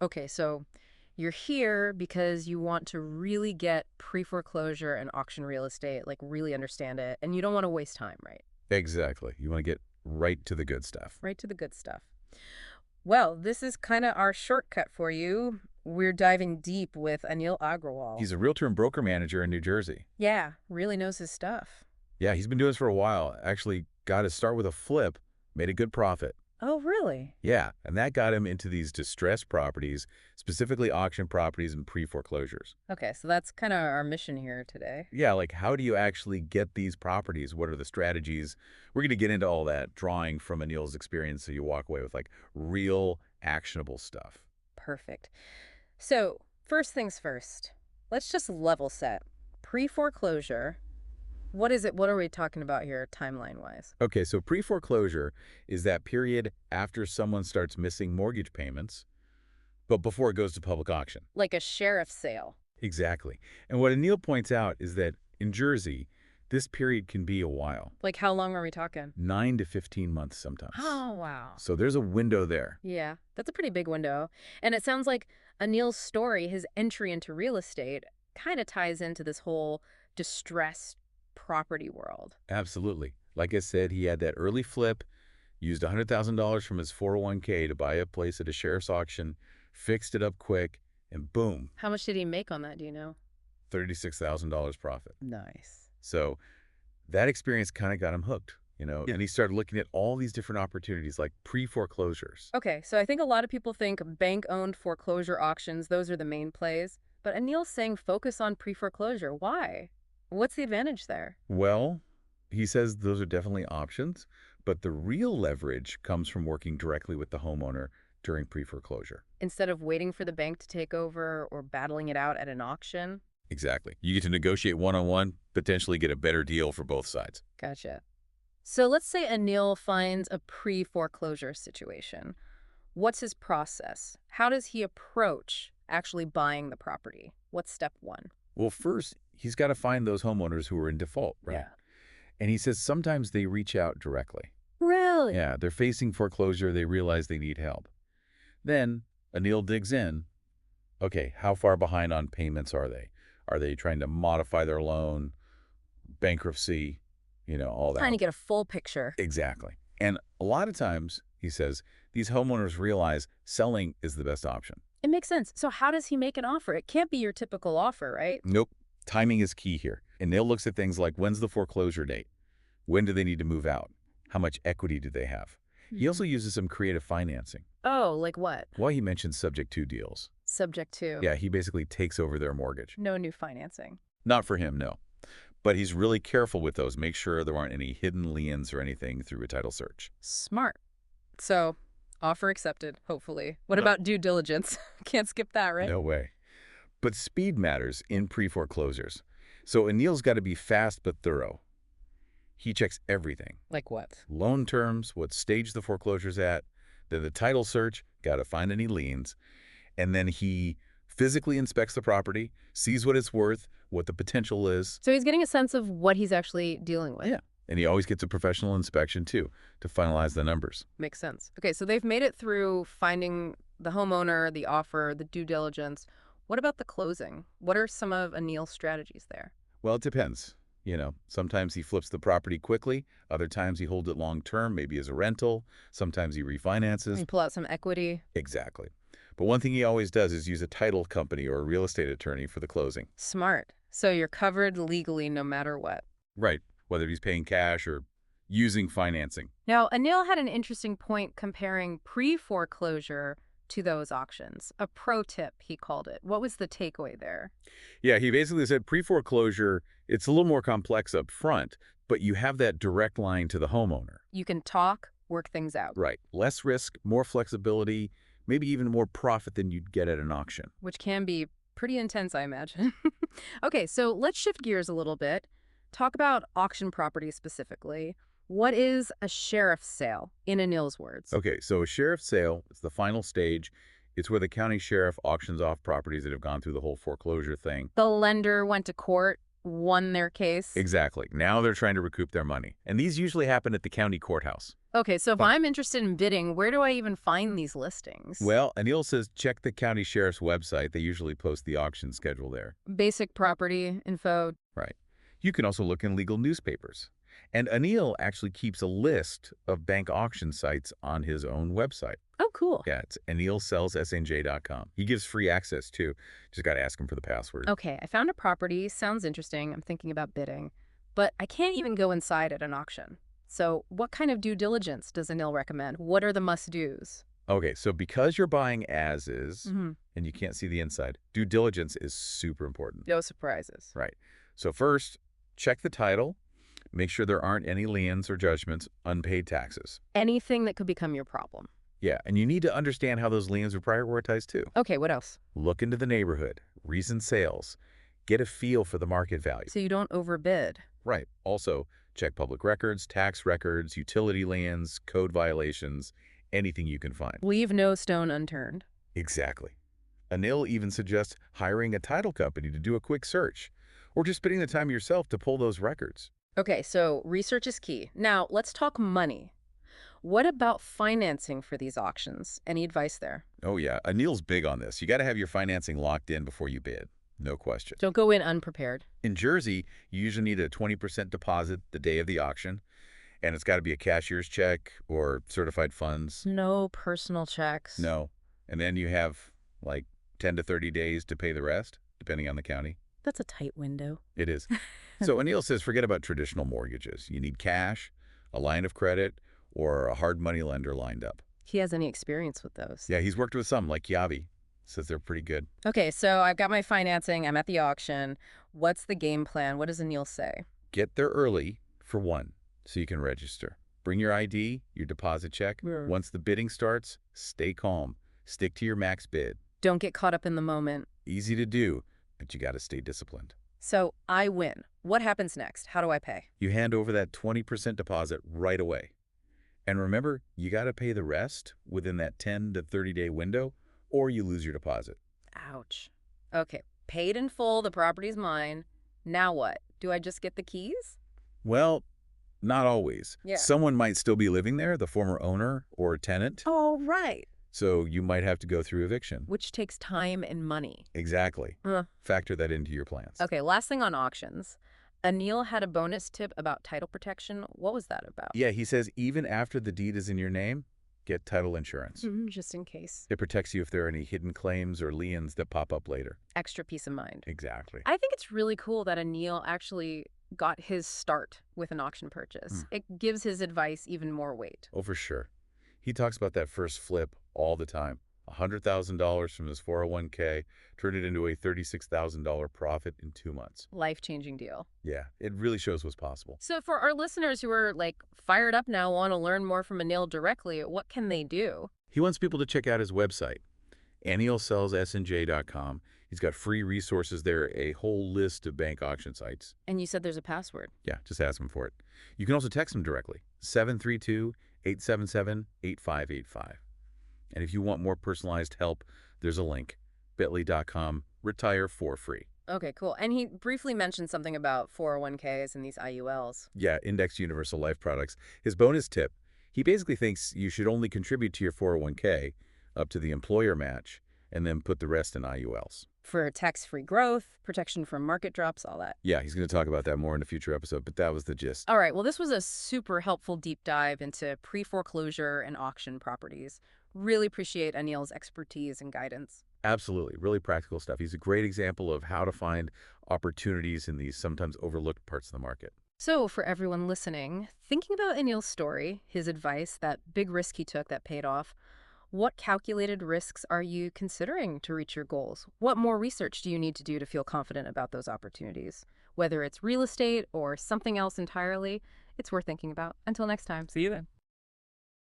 Okay, so you're here because you want to really get pre-foreclosure and auction real estate, like really understand it, and you don't want to waste time, right? Exactly. You want to get right to the good stuff. Right to the good stuff. Well, this is kind of our shortcut for you. We're diving deep with Anil Agrawal. He's a realtor and broker manager in New Jersey. Yeah, really knows his stuff. Yeah, he's been doing this for a while. Actually got his start with a flip, made a good profit. Oh, really? Yeah, and that got him into these distressed properties, specifically auction properties and pre-foreclosures. Okay, so that's kind of our mission here today. Yeah, like how do you actually get these properties? What are the strategies? We're going to get into all that, drawing from Anil's experience so you walk away with like real actionable stuff. Perfect. So, first things first, let's just level set. Pre-foreclosure, what is it? What are we talking about here, timeline-wise? Okay, so pre-foreclosure is that period after someone starts missing mortgage payments, but before it goes to public auction. Like a sheriff's sale. Exactly. And what Anil points out is that in Jersey, this period can be a while, Like, how long are we talking? 9 to 15 months sometimes. Oh, wow. So there's a window there. Yeah, that's a pretty big window. And it sounds like Anil's story, his entry into real estate, kind of ties into this whole distressed property world. Absolutely. Like I said, he had that early flip, used $100,000 from his 401k to buy a place at a sheriff's auction, fixed it up quick, and boom, How much did he make on that, do you know? $36,000 profit. Nice. So that experience kind of got him hooked. And he started looking at all these different opportunities like pre-foreclosures. Okay, so I think a lot of people think bank-owned foreclosure auctions, those are the main plays. But Anil's saying focus on pre-foreclosure. Why? What's the advantage there? Well, he says those are definitely options, but the real leverage comes from working directly with the homeowner during pre-foreclosure. Instead of waiting for the bank to take over or battling it out at an auction? Exactly. You get to negotiate one-on-one, potentially get a better deal for both sides. Gotcha. So let's say Anil finds a pre-foreclosure situation. What's his process? How does he approach actually buying the property? What's step one? Well, first, he's got to find those homeowners who are in default, right? Yeah. And he says sometimes they reach out directly. Really? Yeah, they're facing foreclosure, they realize they need help. Then Anil digs in. Okay, how far behind on payments are they? Are they trying to modify their loan, bankruptcy, all Trying that? to get a full picture. Exactly. And a lot of times, he says, these homeowners realize selling is the best option. It makes sense. So how does he make an offer? It can't be your typical offer, right? Nope. Timing is key here. And Anil looks at things like when's the foreclosure date? When do they need to move out? How much equity do they have? He also uses some creative financing. Oh, like what? Why he mentions subject to deals. Subject to Yeah, he basically takes over their mortgage. no new financing. Not for him, no. But he's really careful with those. Make sure there aren't any hidden liens or anything through a title search. Smart. So, offer accepted, hopefully. What No. about due diligence? Can't skip that, right? No way. But speed matters in pre-foreclosures. So Anil's got to be fast but thorough. He checks everything. Like what? Loan terms, what stage the foreclosure's at, then the title search, got to find any liens, and then he physically inspects the property, sees what it's worth, what the potential is. So he's getting a sense of what he's actually dealing with. Yeah. And he always gets a professional inspection, too, to finalize the numbers. Makes sense. Okay, so they've made it through finding the homeowner, the offer, the due diligence. What about the closing? What are some of Anil's strategies there? Well, it depends. Sometimes he flips the property quickly. Other times he holds it long-term, maybe as a rental. Sometimes he refinances. You pull out some equity. Exactly. But one thing he always does is use a title company or a real estate attorney for the closing. Smart. So you're covered legally no matter what. Right. Whether he's paying cash or using financing. Now, Anil had an interesting point comparing pre-foreclosure to those auctions. A pro tip, he called it. What was the takeaway there? Yeah, he basically said pre-foreclosure, it's a little more complex up front, but you have that direct line to the homeowner. You can talk, work things out, Right. Less risk, more flexibility, maybe even more profit than you'd get at an auction. which can be pretty intense, I imagine. Okay, so let's shift gears a little bit. Talk about auction properties specifically. What is a sheriff's sale, in Anil's words? Okay, so a sheriff's sale is the final stage. It's where the county sheriff auctions off properties that have gone through the whole foreclosure thing. The lender went to court won their case. Exactly. Now they're trying to recoup their money. And these usually happen at the county courthouse. Okay, so if Fine. I'm interested in bidding, where do I even find these listings? Well, Anil says check the county sheriff's website. They usually post the auction schedule there. Basic property info. Right. You can also look in legal newspapers. And Anil actually keeps a list of bank auction sites on his own website. Oh, cool. Yeah, it's anilsellsnj.com. He gives free access, too. Just got to ask him for the password. Okay, I found a property. Sounds interesting. I'm thinking about bidding. But I can't even go inside at an auction. So what kind of due diligence does Anil recommend? What are the must-dos? Okay, so because you're buying as is, Mm-hmm. and you can't see the inside, due diligence is super important. No surprises. Right. So first, check the title. Make sure there aren't any liens or judgments, unpaid taxes. Anything that could become your problem. Yeah, and you need to understand how those liens are prioritized, too. Okay, what else? Look into the neighborhood, recent sales, get a feel for the market value. So you don't overbid. Right. Also, check public records, tax records, utility liens, code violations, anything you can find. Leave no stone unturned. Exactly. Anil even suggests hiring a title company to do a quick search, or just spending the time yourself to pull those records. Okay, so research is key. Now, let's talk money. What about financing for these auctions? Any advice there? Oh yeah, Anil's big on this. You got to have your financing locked in before you bid. No question. Don't go in unprepared. In Jersey, you usually need a 20% deposit the day of the auction, and it's got to be a cashier's check or certified funds. No personal checks. No. And then you have like 10 to 30 days to pay the rest, depending on the county. That's a tight window. It is. So Anil says forget about traditional mortgages. You need cash, a line of credit, or a hard money lender lined up. He has any experience with those? Yeah, he's worked with some, like Kiavi. Says they're pretty good. Okay, so I've got my financing. I'm at the auction. What's the game plan? What does Anil say? Get there early, for one, so you can register. Bring your ID, your deposit check. Yeah. Once the bidding starts, stay calm. Stick to your max bid. Don't get caught up in the moment. Easy to do, but you got to stay disciplined. So I win. What happens next? How do I pay? You hand over that 20% deposit right away. And remember, you got to pay the rest within that 10 to 30-day window, or you lose your deposit. Ouch. Okay, paid in full. The property's mine. Now what? Do I just get the keys? Well, not always. Yeah. Someone might still be living there, the former owner or tenant. Oh, right. So you might have to go through eviction. Which takes time and money. Exactly. Factor that into your plans. Okay, last thing on auctions. Anil had a bonus tip about title protection. What was that about? Yeah, he says even after the deed is in your name, get title insurance. Just in case. It protects you if there are any hidden claims or liens that pop up later. Extra peace of mind. Exactly. I think it's really cool that Anil actually got his start with an auction purchase. It gives his advice even more weight. Oh, for sure. He talks about that first flip all the time. $100,000 from his 401k turned it into a $36,000 profit in 2 months. Life-changing deal. Yeah, it really shows what's possible. So for our listeners who are like fired up now, want to learn more from Anil directly, what can they do? He wants people to check out his website, anilsellsnj.com. He's got free resources there, a whole list of bank auction sites. And you said there's a password. Yeah, just ask him for it. You can also text him directly, 732-877-8585. And if you want more personalized help, there's a link, bit.ly.com/retire for free. Okay, cool. And he briefly mentioned something about 401ks and these IULs. Yeah, Indexed Universal Life products. His bonus tip, he basically thinks you should only contribute to your 401k up to the employer match and then put the rest in IULs. For tax-free growth, protection from market drops, all that. Yeah, he's going to talk about that more in a future episode, but that was the gist. All right, well, this was a super helpful deep dive into pre-foreclosure and auction properties. Really appreciate Anil's expertise and guidance. Absolutely. Really practical stuff. He's a great example of how to find opportunities in these sometimes overlooked parts of the market. So for everyone listening, thinking about Anil's story, his advice, that big risk he took that paid off, what calculated risks are you considering to reach your goals? What more research do you need to do to feel confident about those opportunities? Whether it's real estate or something else entirely, it's worth thinking about. Until next time. See you then.